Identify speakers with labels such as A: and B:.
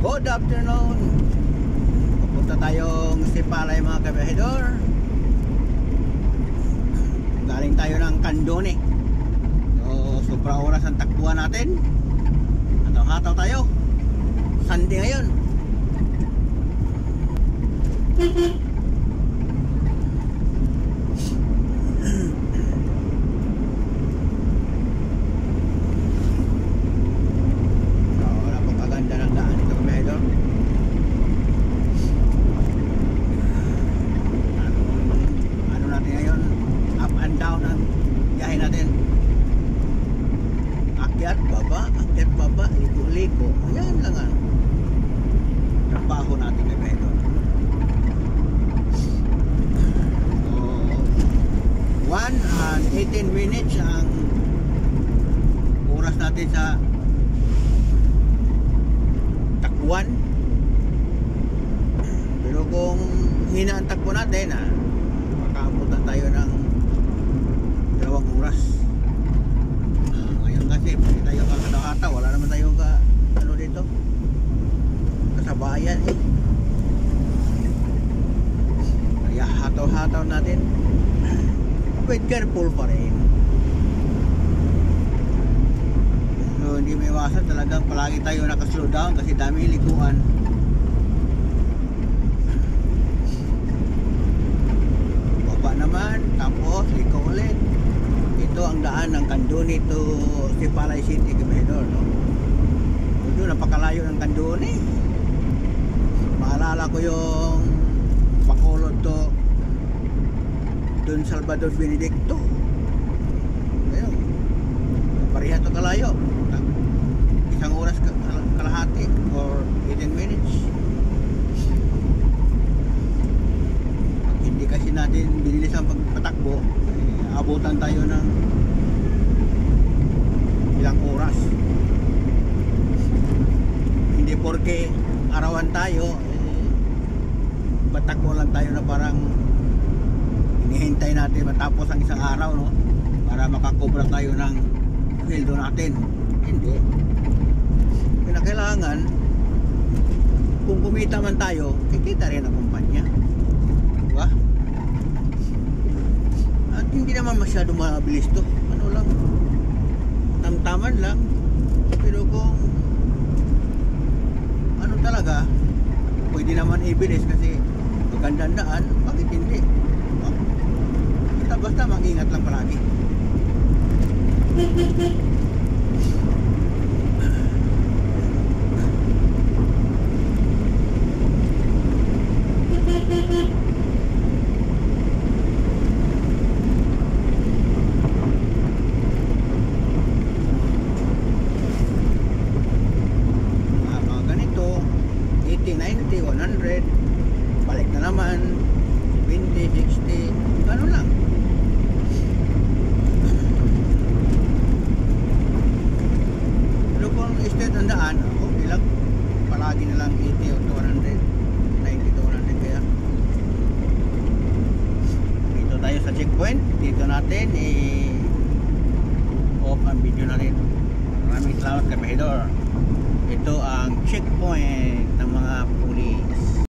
A: Good afternoon. Pupunta tayong Sipalay mga kabahedor. Galing tayo ng Candone. So sobra oras ang takbuhan natin. Hataw-hataw tayo. Sunday ngayon. Akyat baba, liko-liko. Ayan lang ang trabaho natin na ito. So, 1 and 18 minutes ang oras natin sa takbuhan. Pero kung hina ang takbo natin, makaabutan tayo ng 2 oras. Kasi hindi tayo kakata-kata, wala naman tayo ano dito, kasabayan kaya hataw-hataw natin, but careful pa rin. So hindi may iwasan, talagang palagi tayo nakaslow down kasi dami likuan. Baba naman, tapos liko ulit. Ito ang daan ng Candone to Sipalay City, kabahedor, no? Doon napakalayo ng Candone. Maalala ko yung Bacolod to Don Salvador Benedicto. Ayun, pareha to kalayo. 1 oras kalahati or 18 minutes. Pag hindi kasi natin binilis ang pagpatakbo, abutan tayo ng ilang oras. Hindi porke arawan tayo, batakbo lang tayo na parang hinihintay natin matapos ang isang araw, no? Para makakobra tayo ng sweldo natin. Hindi. Kinakailangan, kung kumita man tayo, kikita rin ang kumpanya. Diba? At hindi naman masyado mabilis to. Ano lang, tamtaman lang. Pero kung ano talaga, pwede naman ibilis kasi magandang daan, bakit hindi? Basta mag-ingat lang palagi. Balik na naman 20, 60, ano lang. Pero kung straight ang daan, okay lang, palagi na lang 80 o 200, 90 to 100. Kaya dito tayo sa checkpoint. Dito natin off ang video natin. Maraming salamat, kabahedor. Ito ang checkpoint ng mga pulis.